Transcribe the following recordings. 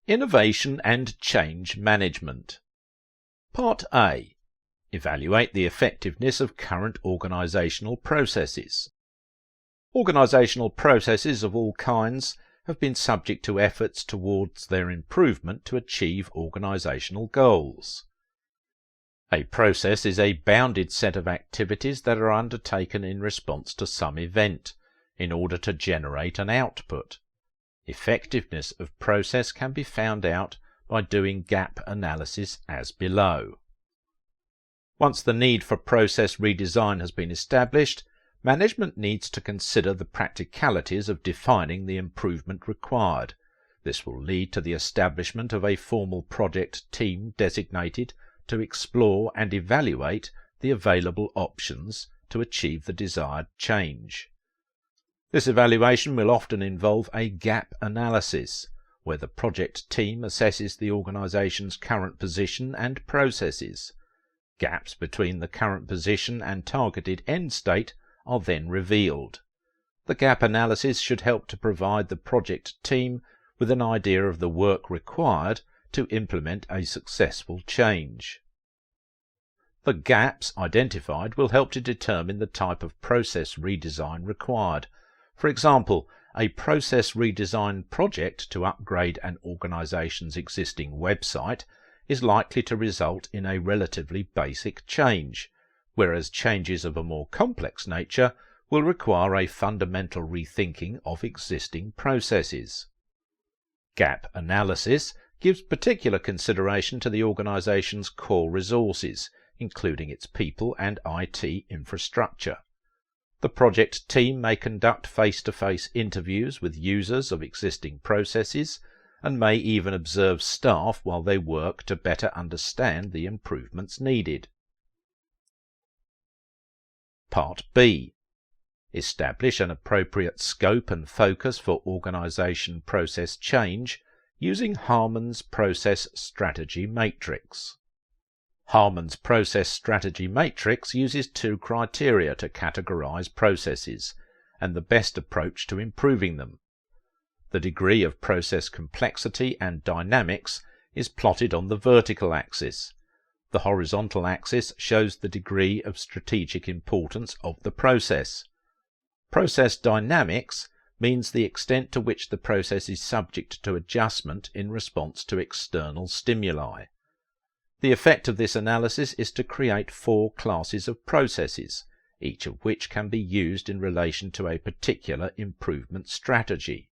Innovation and Change Management. Part A. Evaluate the effectiveness of current organisational processes. Organisational processes of all kinds have been subject to efforts towards their improvement to achieve organisational goals. A process is a bounded set of activities that are undertaken in response to some event, in order to generate an output. Effectiveness of process can be found out by doing gap analysis as below. Once the need for process redesign has been established, management needs to consider the practicalities of defining the improvement required. This will lead to the establishment of a formal project team designated to explore and evaluate the available options to achieve the desired change. This evaluation will often involve a gap analysis, where the project team assesses the organisation's current position and processes. Gaps between the current position and targeted end state are then revealed. The gap analysis should help to provide the project team with an idea of the work required to implement a successful change. The gaps identified will help to determine the type of process redesign required. For example, a process redesign project to upgrade an organisation's existing website is likely to result in a relatively basic change, whereas changes of a more complex nature will require a fundamental rethinking of existing processes. Gap analysis gives particular consideration to the organisation's core resources, including its people and IT infrastructure. The project team may conduct face-to-face interviews with users of existing processes and may even observe staff while they work to better understand the improvements needed. Part B. Establish an appropriate scope and focus for organisation process change using Harman's Process Strategy Matrix. Harman's Process Strategy Matrix uses two criteria to categorise processes and the best approach to improving them. The degree of process complexity and dynamics is plotted on the vertical axis. The horizontal axis shows the degree of strategic importance of the process. Process dynamics means the extent to which the process is subject to adjustment in response to external stimuli. The effect of this analysis is to create four classes of processes, each of which can be used in relation to a particular improvement strategy.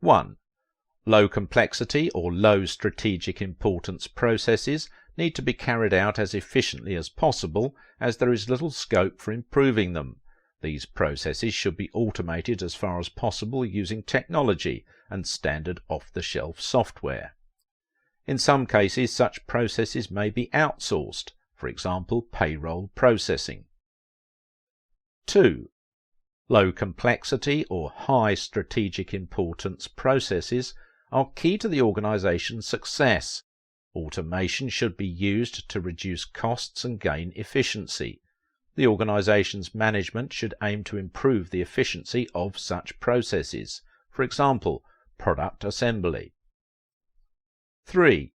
1. Low complexity or low strategic importance processes need to be carried out as efficiently as possible, as there is little scope for improving them. These processes should be automated as far as possible using technology and standard off-the-shelf software. In some cases, such processes may be outsourced, for example, payroll processing. 2. Low complexity or high strategic importance processes are key to the organisation's success. Automation should be used to reduce costs and gain efficiency. The organisation's management should aim to improve the efficiency of such processes, for example, product assembly. 3.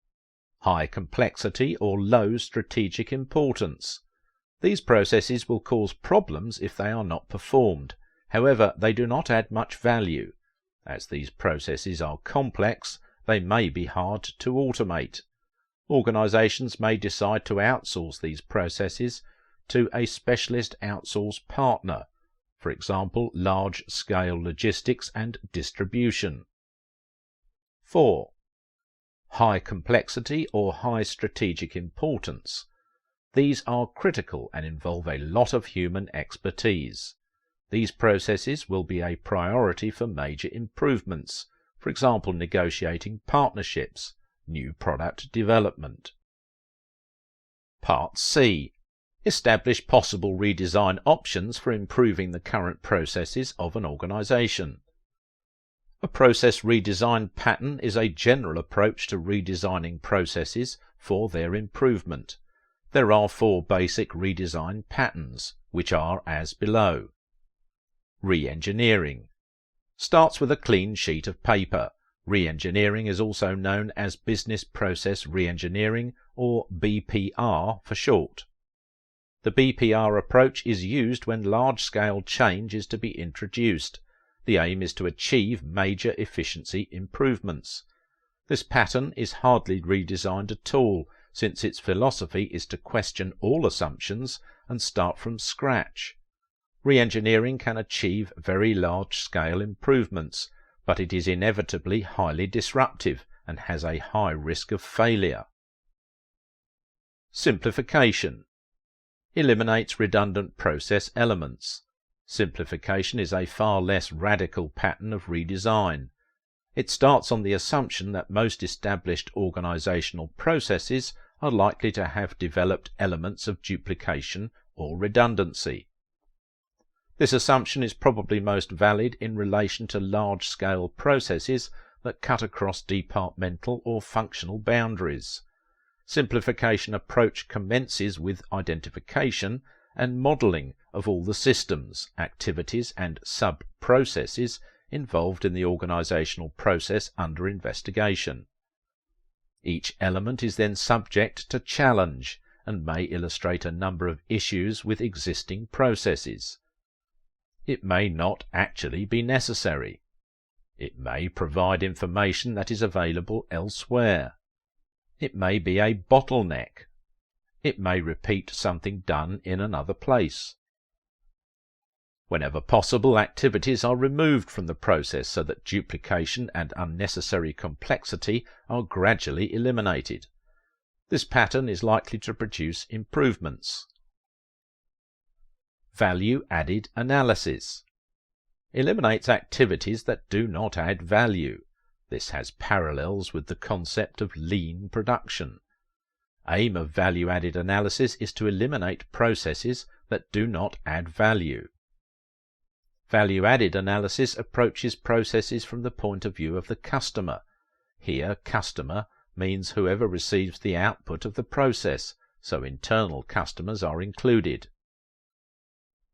High complexity or low strategic importance. These processes will cause problems if they are not performed. However, they do not add much value. As these processes are complex, they may be hard to automate. Organisations may decide to outsource these processes to a specialist outsource partner, for example, large-scale logistics and distribution. 4. High complexity or high strategic importance. These are critical and involve a lot of human expertise. These processes will be a priority for major improvements, for example, negotiating partnerships, new product development. Part C. Establish possible redesign options for improving the current processes of an organisation. A process redesign pattern is a general approach to redesigning processes for their improvement. There are four basic redesign patterns, which are as below. Re-engineering starts with a clean sheet of paper. Re-engineering is also known as Business Process Re-engineering, or BPR for short. The BPR approach is used when large-scale change is to be introduced. The aim is to achieve major efficiency improvements. This pattern is hardly redesigned at all, since its philosophy is to question all assumptions and start from scratch. Re-engineering can achieve very large-scale improvements, but it is inevitably highly disruptive and has a high risk of failure. Simplification eliminates redundant process elements. Simplification is a far less radical pattern of redesign. It starts on the assumption that most established organizational processes are likely to have developed elements of duplication or redundancy. This assumption is probably most valid in relation to large-scale processes that cut across departmental or functional boundaries. Simplification approach commences with identification and modelling of all the systems, activities and sub-processes involved in the organizational process under investigation. Each element is then subject to challenge and may illustrate a number of issues with existing processes. It may not actually be necessary. It may provide information that is available elsewhere. It may be a bottleneck. It may repeat something done in another place. Whenever possible, activities are removed from the process so that duplication and unnecessary complexity are gradually eliminated. This pattern is likely to produce improvements. Value-added analysis eliminates activities that do not add value. This has parallels with the concept of lean production. Aim of value-added analysis is to eliminate processes that do not add value. Value-added analysis approaches processes from the point of view of the customer. Here, customer means whoever receives the output of the process, so internal customers are included.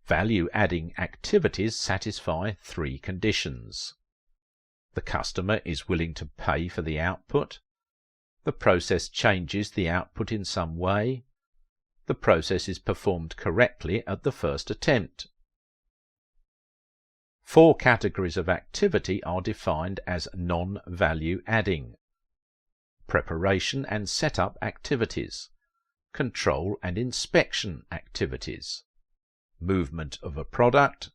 Value-adding activities satisfy three conditions. The customer is willing to pay for the output. The process changes the output in some way. The process is performed correctly at the first attempt. 4 categories of activity are defined as non-value adding: preparation and setup activities, control and inspection activities, movement of a product,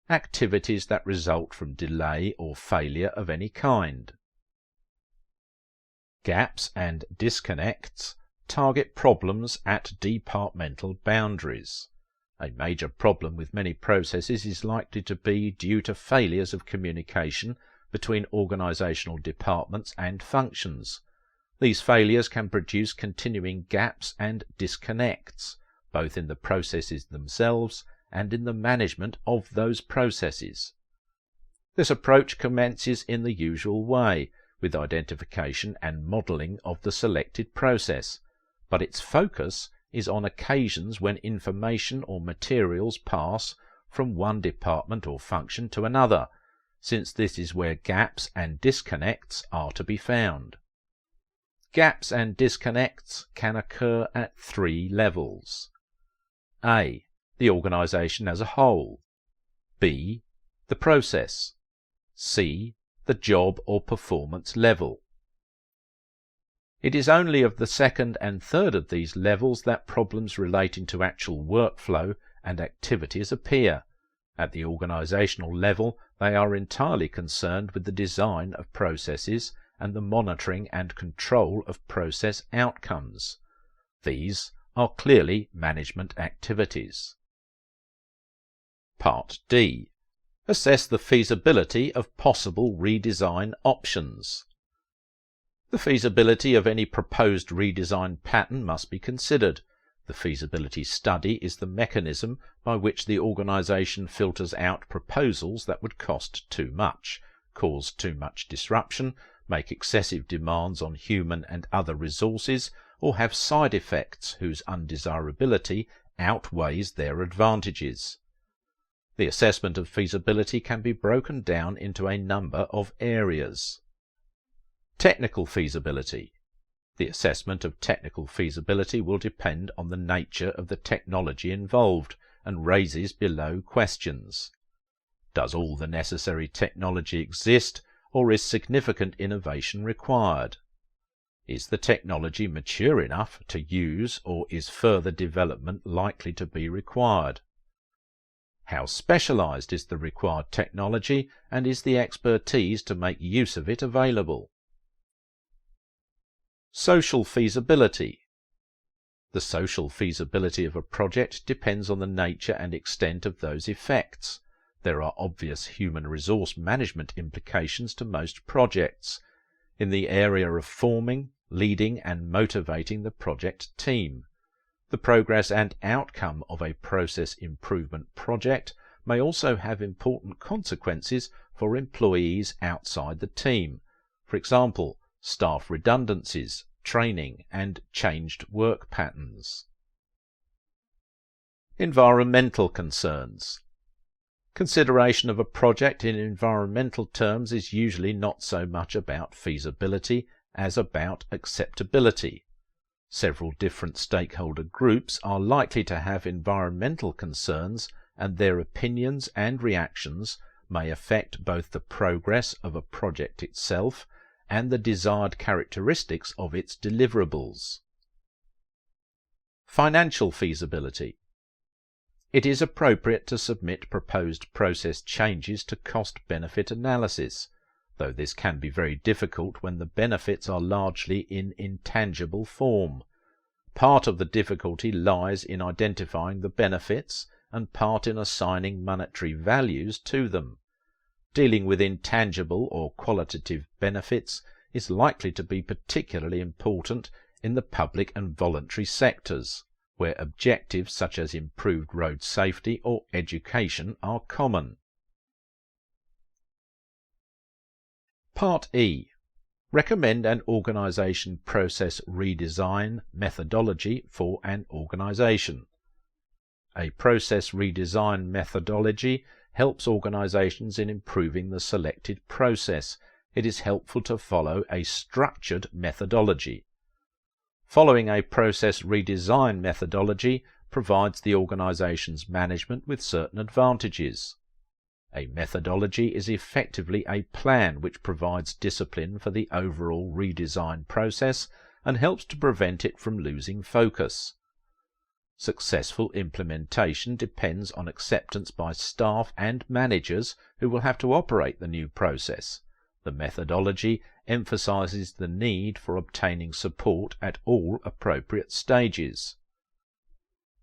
activities that result from delay or failure of any kind. Gaps and disconnects target problems at departmental boundaries. A major problem with many processes is likely to be due to failures of communication between organizational departments and functions. These failures can produce continuing gaps and disconnects, both in the processes themselves and in the management of those processes. This approach commences in the usual way, with identification and modelling of the selected process, but its focus is on occasions when information or materials pass from one department or function to another, since this is where gaps and disconnects are to be found. Gaps and disconnects can occur at 3 levels. A. The organisation as a whole. B. The process. C. The job or performance level. It is only of the second and third of these levels that problems relating to actual workflow and activities appear. At the organisational level, they are entirely concerned with the design of processes and the monitoring and control of process outcomes. These are clearly management activities. Part D. Assess the feasibility of possible redesign options. The feasibility of any proposed redesign pattern must be considered. The feasibility study is the mechanism by which the organisation filters out proposals that would cost too much, cause too much disruption, make excessive demands on human and other resources, or have side effects whose undesirability outweighs their advantages. The assessment of feasibility can be broken down into a number of areas. Technical feasibility. The assessment of technical feasibility will depend on the nature of the technology involved and raises below questions. Does all the necessary technology exist, or is significant innovation required? Is the technology mature enough to use, or is further development likely to be required? How specialized is the required technology, and is the expertise to make use of it available? Social feasibility. The social feasibility of a project depends on the nature and extent of those effects. There are obvious human resource management implications to most projects in the area of forming, leading and motivating the project team. The progress and outcome of a process improvement project may also have important consequences for employees outside the team. For example, staff redundancies, training and changed work patterns. Environmental concerns. Consideration of a project in environmental terms is usually not so much about feasibility as about acceptability. Several different stakeholder groups are likely to have environmental concerns, and their opinions and reactions may affect both the progress of a project itself and the desired characteristics of its deliverables. Financial feasibility. It is appropriate to submit proposed process changes to cost-benefit analysis, though this can be very difficult when the benefits are largely in intangible form. Part of the difficulty lies in identifying the benefits and part in assigning monetary values to them. Dealing with intangible or qualitative benefits is likely to be particularly important in the public and voluntary sectors, where objectives such as improved road safety or education are common. Part E. Recommend an organisation process redesign methodology for an organisation. A process redesign methodology helps organisations in improving the selected process. It is helpful to follow a structured methodology. Following a process redesign methodology provides the organisation's management with certain advantages. A methodology is effectively a plan which provides discipline for the overall redesign process and helps to prevent it from losing focus. Successful implementation depends on acceptance by staff and managers who will have to operate the new process. The methodology emphasises the need for obtaining support at all appropriate stages.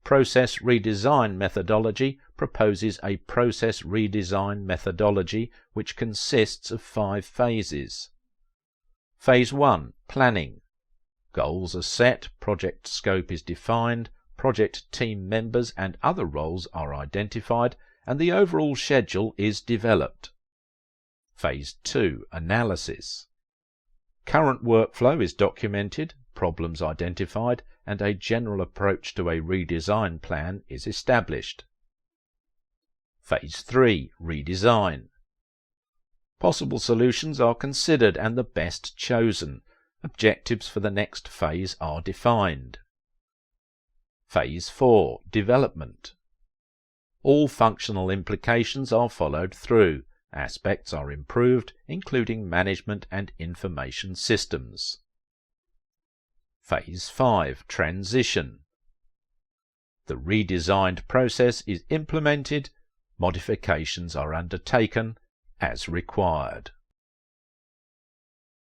Process redesign methodology proposes a process redesign methodology which consists of 5 phases. Phase 1. Planning. Goals are set, project scope is defined, project team members and other roles are identified, and the overall schedule is developed. Phase 2. Analysis. Current workflow is documented, problems identified, and a general approach to a redesign plan is established. Phase 3. Redesign. Possible solutions are considered and the best chosen. Objectives for the next phase are defined. Phase 4. Development. All functional implications are followed through. Aspects are improved, including management and information systems. Phase 5. Transition. The redesigned process is implemented, modifications are undertaken as required.